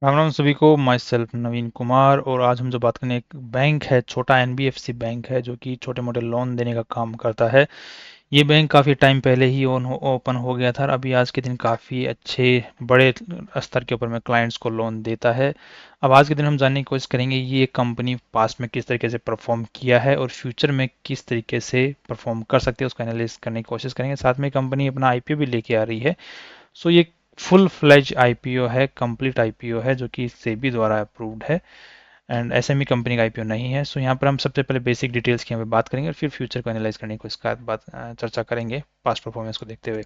राम राम सभी को। My self नवीन कुमार। और आज हम जो बात करने, एक बैंक है, छोटा एनबीएफसी बैंक है जो कि छोटे मोटे लोन देने का काम करता है। ये बैंक काफ़ी टाइम पहले ही ओपन हो गया था और अभी आज के दिन काफ़ी अच्छे बड़े स्तर के ऊपर में क्लाइंट्स को लोन देता है। अब आज के दिन हम जानने की कोशिश करेंगे ये कंपनी पास्ट में किस तरीके से परफॉर्म किया है और फ्यूचर में किस तरीके से परफॉर्म कर सकते हैं, उसका एनालिसिस करने की कोशिश करेंगे। साथ में कंपनी अपना आईपीओ भी लेके आ रही है। सो ये फुल फ्लेज आईपीओ है, कंप्लीट आईपीओ है जो कि सेबी द्वारा अप्रूव्ड है एंड एसएमई कंपनी का आईपीओ नहीं है। सो यहाँ पर हम सबसे पहले बेसिक डिटेल्स की यहाँ पे बात करेंगे और फिर फ्यूचर को एनालाइज करने को इसका बात चर्चा करेंगे पास्ट परफॉर्मेंस को देखते हुए।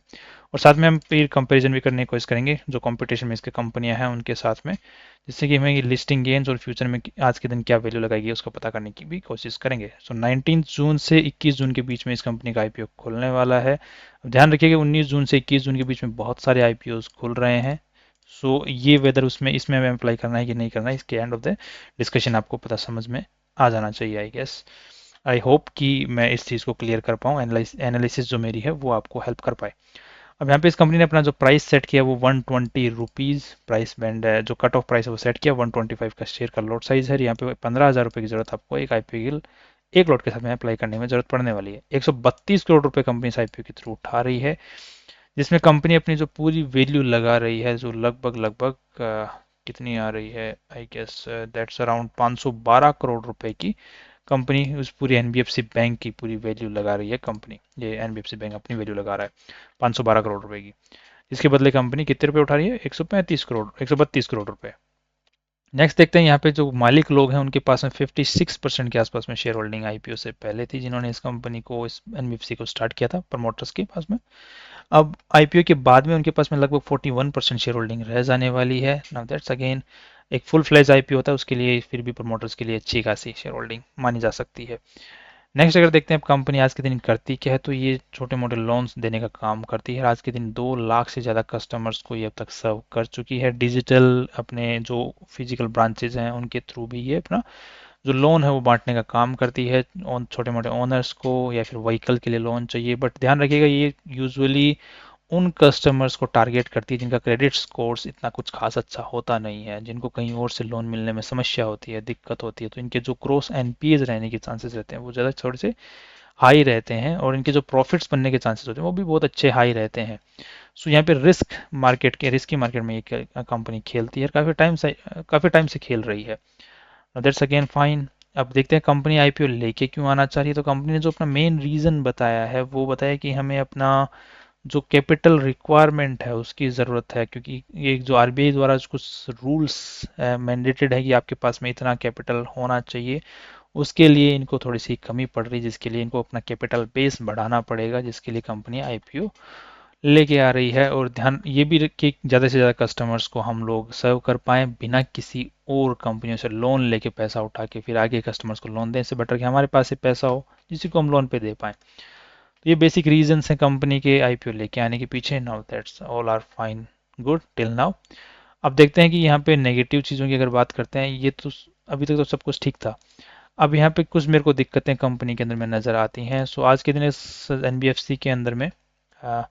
और साथ में हम फिर कंपैरिजन भी करने की कोशिश करेंगे जो कंपटीशन में इसके कंपनियां हैं उनके साथ में, जिससे कि हमें ये लिस्टिंग गेन्स और फ्यूचर में आज के दिन क्या वैल्यू लगाएगी उसको पता करने की भी कोशिश करेंगे। सो 19 जून से 21 जून के बीच में इस कंपनी का आईपीओ खुलने वाला है। अब ध्यान रखिए कि 19 जून से 21 जून के बीच में बहुत सारे आईपीओ खुल रहे हैं। सो ये वेदर उसमें इसमें हमें अप्लाई करना है कि नहीं करना है, इसके एंड ऑफ द डिस्कशन आपको पता समझ में आ जाना चाहिए। आई गेस, आई होप कि मैं इस चीज़ को क्लियर कर पाऊँ, एनालिसिस जो मेरी है वो आपको हेल्प कर पाए। अब यहाँ पे इस कंपनी ने अपना जो प्राइस सेट किया वो 120 रुपीज़ प्राइस बैंड है। जो कट ऑफ प्राइस है वो सेट किया 125 का शेयर का लॉट साइज है। यहाँ पे 15,000 रुपये की जरूरत आपको एक आईपीओ एक लॉट के साथ में अप्लाई करने में जरूरत पड़ने वाली है। 132 करोड़ रुपए कंपनी इस आईपीओ के थ्रू उठा रही है, जिसमें कंपनी अपनी जो पूरी वैल्यू लगा रही है जो लगभग लगभग कितनी आ रही है, I guess that's around 512 crore रुपए की कंपनी उस पूरी एनबीएफसी बैंक की पूरी वैल्यू लगा रही है। कंपनी ये एनबीएफसी बैंक अपनी वैल्यू लगा रहा है 512 करोड़ रुपए की। इसके बदले कंपनी कितने रुपए उठा रही है? 135 करोड़ 132 करोड़ रुपए। नेक्स्ट देखते हैं यहाँ पे जो मालिक लोग हैं उनके पास में 56% के आसपास में शेयर होल्डिंग आईपीओ से पहले थी, जिन्होंने इस कंपनी को इस एनबीएफसी को स्टार्ट किया था प्रमोटर्स के पास में। अब आईपीओ के बाद में उनके पास में लगभग 41% शेयर होल्डिंग रह जाने वाली है। नाउ दैट्स अगेन एक फुल फ्लेज आईपीओ होता है उसके लिए फिर भी प्रमोटर्स के लिए अच्छी खासी शेयर होल्डिंग मानी जा सकती है। नेक्स्ट अगर देखते हैं कंपनी आज के दिन करती क्या है, तो ये छोटे मोटे लोन्स देने का काम करती है। आज के दिन 2 लाख से ज़्यादा कस्टमर्स को ये अब तक सर्व कर चुकी है। डिजिटल अपने जो फिजिकल ब्रांचेज हैं उनके थ्रू भी ये अपना जो लोन है वो बांटने का काम करती है छोटे मोटे ओनर्स को, या फिर व्हीकल के लिए लोन चाहिए। बट ध्यान रखिएगा ये यूजुअली उन कस्टमर्स को टारगेट करती है जिनका क्रेडिट स्कोर्स इतना कुछ खास अच्छा होता नहीं है, जिनको कहीं और से लोन मिलने में समस्या होती है, दिक्कत होती है। तो इनके जो क्रॉस एनपीएज रहने के चांसेस रहते हैं वो ज़्यादा थोड़े से हाई रहते हैं और इनके जो प्रॉफिट्स बनने के चांसेस होते हैं वो भी बहुत अच्छे हाई रहते हैं। सो यहाँ पे रिस्की मार्केट में ये कंपनी खेलती है, काफ़ी टाइम से खेल रही है। That's again fine. अब देखते हैं कंपनी आईपीओ लेके क्यों आना चाह रही है। तो कंपनी ने जो अपना मेन रीज़न बताया है वो बताया कि हमें अपना जो कैपिटल रिक्वायरमेंट है उसकी ज़रूरत है, क्योंकि ये जो आरबीआई द्वारा कुछ रूल्स मैंडेटेड है कि आपके पास में इतना कैपिटल होना चाहिए। उसके लिए इनको थोड़ी सी कमी पड़ रही है, जिसके लिए इनको अपना कैपिटल बेस बढ़ाना पड़ेगा, जिसके लिए कंपनी आईपीओ लेके आ रही है। और ध्यान ये भी कि ज़्यादा से ज़्यादा कस्टमर्स को हम लोग सर्व कर पाएँ बिना किसी और कंपनियों से लोन लेके पैसा उठा के फिर आगे कस्टमर्स को लोन दें। इससे बेटर कि हमारे पास से पैसा हो जिसी को हम लोन पे दे पाएँ। तो ये बेसिक रीजंस हैं कंपनी के आईपीओ लेके आने के पीछे। Now that's all are fine good till now. अब देखते हैं कि यहाँ पे नेगेटिव चीज़ों की अगर बात करते हैं, ये तो अभी तक तो सब कुछ ठीक था। अब यहाँ पे कुछ मेरे को दिक्कतें कंपनी के अंदर में नज़र आती हैं। सो आज के दिन इस एनबीएफसी के अंदर में आ,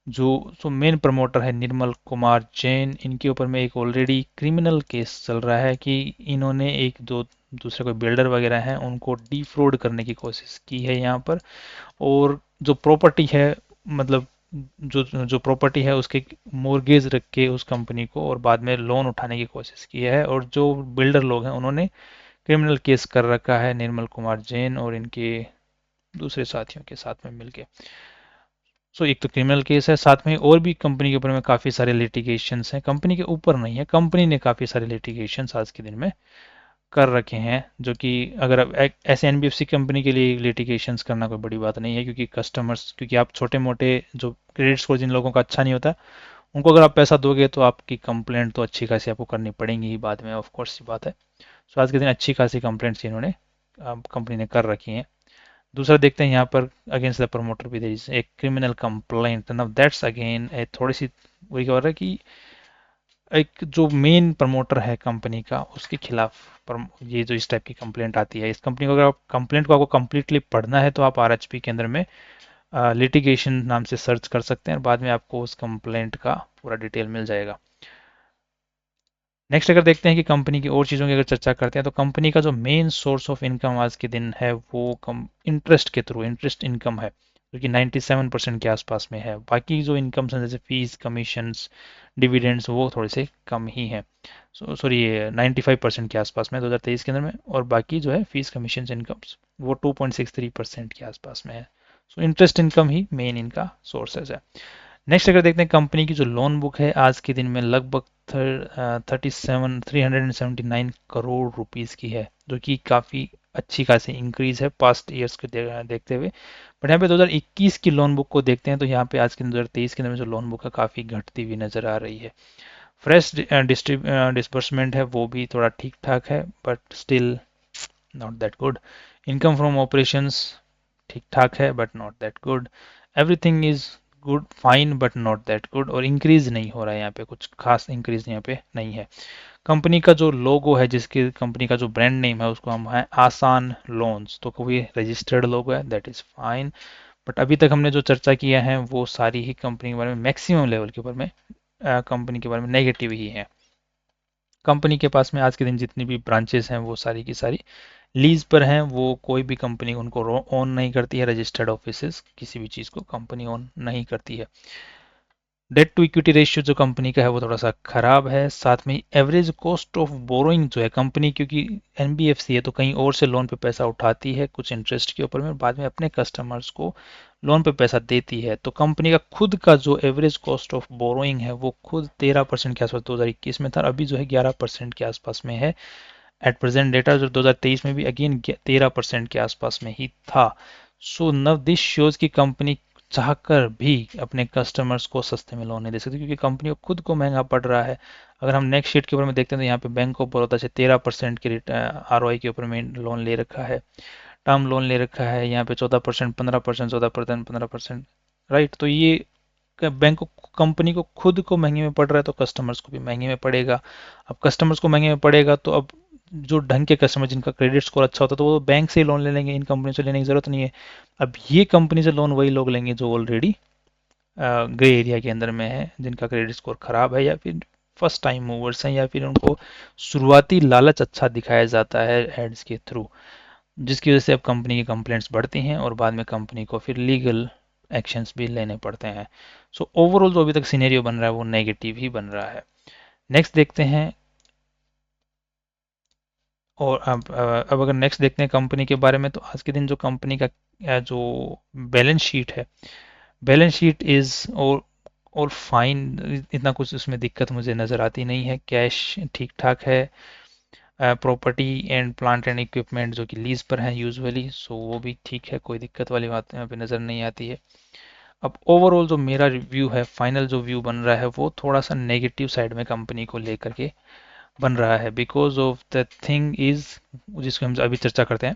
जो मेन प्रमोटर है निर्मल कुमार जैन, इनके ऊपर में एक ऑलरेडी क्रिमिनल केस चल रहा है कि इन्होंने एक दो दूसरे कोई बिल्डर वगैरह हैं उनको डिफ्रॉड करने की कोशिश की है यहाँ पर। और जो प्रॉपर्टी है, मतलब जो जो प्रॉपर्टी है उसके मोर्गेज रख के उस कंपनी को और बाद में लोन उठाने की कोशिश की है। और जो बिल्डर लोग हैं उन्होंने क्रिमिनल केस कर रखा है निर्मल कुमार जैन और इनके दूसरे साथियों के साथ में मिलके। सो एक तो क्रिमिनल केस है, साथ में और भी कंपनी के ऊपर में काफ़ी सारे लिटिगेशंस हैं। कंपनी के ऊपर नहीं है, कंपनी ने काफ़ी सारे लिटिगेशंस आज के दिन में कर रखे हैं, जो कि अगर ऐसे एनबीएफसी कंपनी के लिए लिटिगेशंस करना कोई बड़ी बात नहीं है, क्योंकि आप छोटे मोटे जो क्रेडिट स्कोर जिन लोगों का अच्छा नहीं होता उनको अगर आप पैसा दोगे तो आपकी कंप्लेंट तो अच्छी खासी आपको करनी पड़ेगी ही बाद में, ऑफ कोर्स ये बात है। सो आज के दिन अच्छी खासी कंप्लेंट्स इन्होंने कंपनी ने कर रखी हैं। दूसरा देखते हैं यहाँ पर अगेंस्ट द प्रमोटर भी देयर इज एक criminal complaint. Now that's again थोड़ी सी वही कह रहा है कि एक जो मेन प्रमोटर है कंपनी का उसके खिलाफ ये जो इस टाइप की कंप्लेंट आती है, इस कंपनी को अगर आप कंप्लेंट को आपको कंप्लीटली पढ़ना है तो आप आरएचपी के अंदर में लिटिगेशन नाम से सर्च कर सकते हैं और बाद में आपको उस कंप्लेंट का पूरा डिटेल मिल जाएगा। नेक्स्ट अगर देखते हैं कि कंपनी की और चीज़ों की अगर चर्चा करते हैं तो कंपनी का जो मेन सोर्स ऑफ इनकम आज के दिन है वो इंटरेस्ट के थ्रू इंटरेस्ट इनकम है, जो कि 97% के आसपास में है। बाकी जो इनकम्स हैं जैसे फीस, कमीशंस, डिविडेंड्स, वो थोड़े से कम ही हैं। सॉरी, 95% के आसपास में 2023 के अंदर में, और बाकी जो है फीस, कमीशंस, इनकम्स वो 2.63% के आसपास में है। सो इंटरेस्ट इनकम ही मेन इनका सोर्सेज है। नेक्स्ट अगर देखते हैं कंपनी की जो लोन बुक है आज के दिन में लगभग 379 करोड़ रुपीस की है, जो कि काफ़ी अच्छी खासी इंक्रीज है पास्ट ईयर्स को देखते हुए। बट यहाँ पे 2021 की लोन बुक को देखते हैं तो यहाँ पे आज के 2023 के अंदर में जो लोन बुक है काफ़ी घटती हुई नजर आ रही है। फ्रेश डिस्बर्समेंट है वो भी थोड़ा ठीक ठाक है, but still not that good. Income from operations ठीक ठाक है but not that good. Everything is good, fine, but not that good. और इंक्रीज नहीं हो रहा है यहाँ पे, कुछ खास इंक्रीज यहाँ पे नहीं है। कंपनी का जो लोगो है, जिसके कंपनी का जो ब्रांड नेम है उसको हम है आसान लोन्स, तो कोई रजिस्टर्ड लोगो है, दैट इज फाइन। बट अभी तक हमने जो चर्चा किया है वो सारी ही कंपनी के बारे में मैक्सिमम लेवल के ऊपर में कंपनी के बारे में नेगेटिव ही है। कंपनी के पास में आज के दिन जितनी भी ब्रांचेस हैं वो सारी की सारी लीज पर हैं। वो कोई भी कंपनी उनको ओन नहीं करती है, रजिस्टर्ड ऑफिसेस किसी भी चीज़ को कंपनी ओन नहीं करती है। डेट टू इक्विटी रेशियो जो कंपनी का है वो थोड़ा सा खराब है। साथ में एवरेज कॉस्ट ऑफ बोरोइंग जो है कंपनी, क्योंकि एनबीएफसी है तो कहीं और से लोन पे पैसा उठाती है कुछ इंटरेस्ट के ऊपर में, बाद में अपने कस्टमर्स को लोन पे पैसा देती है। तो कंपनी का खुद का जो एवरेज कॉस्ट ऑफ बोरोइंग है वो खुद 13% के आसपास 2021 में था, अभी जो है 11% के आसपास में है। एट प्रेजेंट डेटा जो 2023 में भी अगेन 13% के आसपास में ही था। सो नव दिस शोज की कंपनी चाहकर भी अपने कस्टमर्स को सस्ते में लोन नहीं दे सकती, क्योंकि कंपनी को खुद को महंगा पड़ रहा है। अगर हम नेक्स्ट शीट के ऊपर में देखते हैं तो यहाँ पे बैंक ऑफ बड़ौदा से 13% के आरओआई के ऊपर में लोन ले रखा है, टर्म लोन ले रखा है यहाँ पे 14%, 15%, 14%, 15%। राइट, तो ये बैंक को, कंपनी को खुद को महंगे में पड़ रहा है तो कस्टमर्स को भी महंगे में पड़ेगा। अब कस्टमर्स को महंगे में पड़ेगा तो अब जो ढंग के कस्टमर जिनका क्रेडिट स्कोर अच्छा होता है तो वो बैंक से ही लोन ले लेंगे, इन कंपनी से लेने की जरूरत नहीं है। अब ये कंपनी से लोन वही लोग लेंगे जो ऑलरेडी ग्रे एरिया के अंदर में है, जिनका क्रेडिट स्कोर खराब है, या फिर फर्स्ट टाइम मूवर्स हैं, या फिर उनको शुरुआती लालच अच्छा दिखाया जाता है एड्स के थ्रू, जिसकी वजह से अब कंपनी की कंप्लेंट्स बढ़ती हैं और बाद में कंपनी को फिर लीगल एक्शंस भी लेने पड़ते हैं। सो ओवरऑल जो अभी तक सिनेरियो बन रहा है वो नेगेटिव ही बन रहा है। नेक्स्ट देखते हैं, और अब अगर नेक्स्ट देखते हैं कंपनी के बारे में तो आज के दिन जो कंपनी का जो बैलेंस शीट है, बैलेंस शीट इज और फाइन, इतना कुछ उसमें दिक्कत मुझे नज़र आती नहीं है। कैश ठीक ठाक है। Property and plant and equipment जो कि लीज पर है यूजुअली, सो वो भी ठीक है, कोई दिक्कत वाली बात यहाँ पे नज़र नहीं आती है। अब ओवरऑल जो मेरा रिव्यू है, फाइनल जो व्यू बन रहा है वो थोड़ा सा नेगेटिव साइड में कंपनी को लेकर के बन रहा है, because of the thing is, जिसको हम अभी चर्चा करते हैं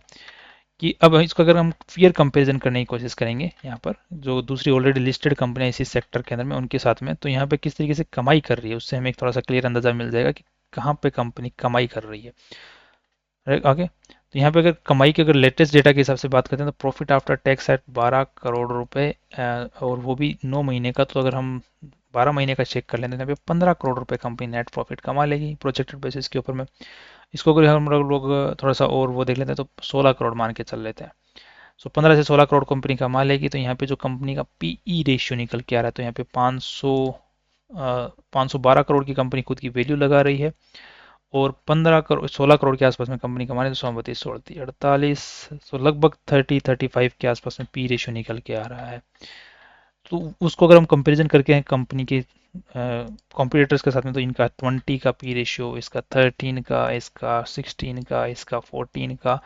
कि अब इसको अगर हम फियर कंपैरिजन करने की कोशिश करेंगे यहाँ पर जो दूसरी ऑलरेडी लिस्टेड कंपनियां इसी सेक्टर के अंदर में उनके साथ में, तो यहाँ पे किस तरीके से कमाई कर रही है उससे हमें एक थोड़ा सा क्लियर अंदाजा मिल जाएगा कि कहाँ पे कंपनी कमाई कर रही है। आगे तो यहाँ पे अगर कमाई के अगर लेटेस्ट डेटा के हिसाब से बात करते हैं तो प्रॉफिट आफ्टर टैक्स है 12 करोड़ रुपए, और वो भी 9 महीने का। तो अगर हम 12 महीने का चेक कर लेते हैं तो यहाँ पे 15 करोड़ रुपए कंपनी नेट प्रॉफिट कमा लेगी प्रोजेक्टेड बेसिस के ऊपर में। इसको अगर हम लोग थोड़ा सा और वो देख लेते हैं तो 16 करोड़ मान के चल लेते हैं। सो 15 से 16 करोड़ कंपनी कमा लेगी। तो यहाँ पे जो कंपनी का पीई रेशियो निकल के आ रहा है तो यहाँ पे 512 करोड़ की कंपनी खुद की वैल्यू लगा रही है, और 15 करोड़ 16 करोड़ के आसपास में कंपनी कमा रही है, तो 132, 16, 48, तो लगभग 30-35 के आसपास में पी रेशियो निकल के आ रहा है। तो उसको अगर हम कंपैरिजन करके हैं कंपनी के कॉम्पिटिटर्स के साथ में तो इनका 20 का पी रेशियो, इसका 13 का, इसका 16 का, इसका 14 का।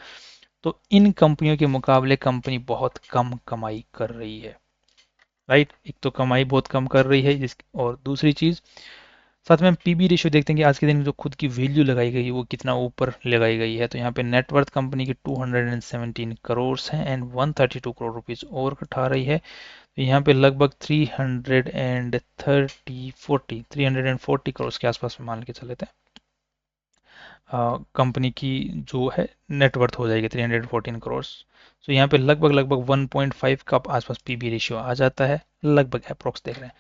तो इन कंपनियों के मुकाबले कंपनी बहुत कम कमाई कर रही है। राइट, एक तो कमाई बहुत कम कर रही है और दूसरी चीज साथ में हम पीबी रेशियो देखते हैं कि आज के दिन जो खुद की वैल्यू लगाई गई है वो कितना ऊपर लगाई गई है। तो यहाँ पे नेटवर्थ कंपनी की 217 करोड़ है एंड 132 करोड़ रुपीज और उठा रही है। तो यहाँ पे लगभग 340 करोड़ के आसपास में मान के चले थे कंपनी की जो है नेटवर्थ हो जाएगी 314 करोड़। तो यहाँ पे लगभग लगभग 1.5 का आसपास पीबी रेशियो आ जाता है, लगभग अप्रोक्स देख रहे हैं।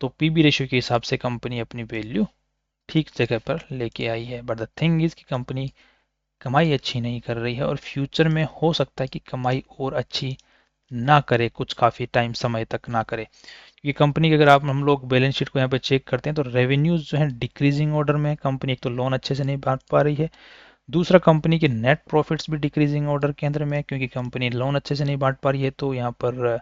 तो पीबी रेशियो के हिसाब से कंपनी अपनी वैल्यू ठीक जगह पर लेके आई है। बट द थिंग इज कि कंपनी कमाई अच्छी नहीं कर रही है और फ्यूचर में हो सकता है कि कमाई और अच्छी ना करे, कुछ काफ़ी टाइम समय तक ना करे। क्योंकि कंपनी के अगर आप हम लोग बैलेंस शीट को यहाँ पे चेक करते हैं तो रेवेन्यूज जो है डिक्रीजिंग ऑर्डर में है। कंपनी एक तो लोन अच्छे से नहीं बांट पा रही है, दूसरा कंपनी के नेट प्रॉफिट्स भी डिक्रीजिंग ऑर्डर के अंदर में है, क्योंकि कंपनी लोन अच्छे से नहीं बांट पा रही है, तो यहाँ पर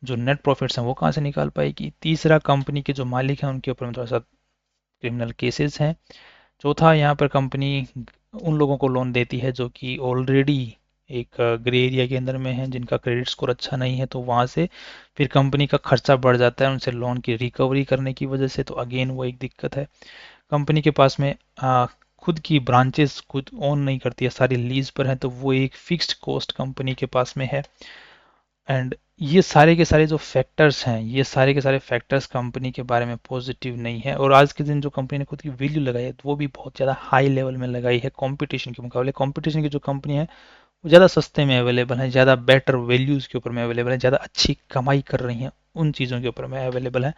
जो नेट प्रॉफिट्स हैं वो कहाँ से निकाल पाएगी। तीसरा, कंपनी के जो मालिक हैं उनके ऊपर में थोड़ा सा क्रिमिनल केसेस हैं। चौथा, यहाँ पर कंपनी उन लोगों को लोन देती है जो कि ऑलरेडी एक ग्रे एरिया के अंदर में है, जिनका क्रेडिट स्कोर अच्छा नहीं है, तो वहाँ से फिर कंपनी का खर्चा बढ़ जाता है उनसे लोन की रिकवरी करने की वजह से, तो अगेन वो एक दिक्कत है। कंपनी के पास में खुद की ब्रांचेस खुद ओन नहीं करती है, सारी लीज पर है, तो वो एक फिक्स्ड कॉस्ट कंपनी के पास में है। एंड ये सारे के सारे जो फैक्टर्स हैं, ये सारे के सारे फैक्टर्स कंपनी के बारे में पॉजिटिव नहीं है। और आज के दिन जो कंपनी ने खुद की वैल्यू लगाई है, तो वो भी बहुत ज़्यादा हाई लेवल में लगाई है कंपटीशन के मुकाबले। कंपटीशन की जो कंपनी है वो ज़्यादा सस्ते में अवेलेबल है, ज़्यादा बेटर वैल्यूज़ के ऊपर में अवेलेबल है, ज़्यादा अच्छी कमाई कर रही हैं उन चीज़ों के ऊपर में अवेलेबल है।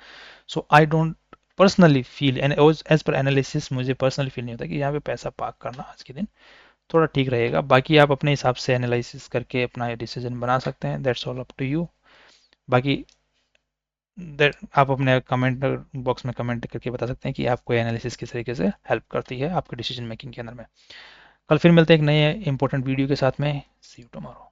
So I don't personally feel, and as per analysis मुझे पर्सनली फील नहीं होता कि यहाँ पे पैसा पार्क करना आज के दिन थोड़ा ठीक रहेगा। बाकी आप अपने हिसाब से एनालिसिस करके अपना डिसीजन बना सकते हैं, that's all up to you. बाकी आप अपने कमेंट बॉक्स में कमेंट करके बता सकते हैं कि आपको एनालिसिस किस तरीके से हेल्प करती है आपके डिसीजन मेकिंग के अंदर में। कल फिर मिलते हैं एक नए इंपॉर्टेंट वीडियो के साथ में। सी यू टुमारो।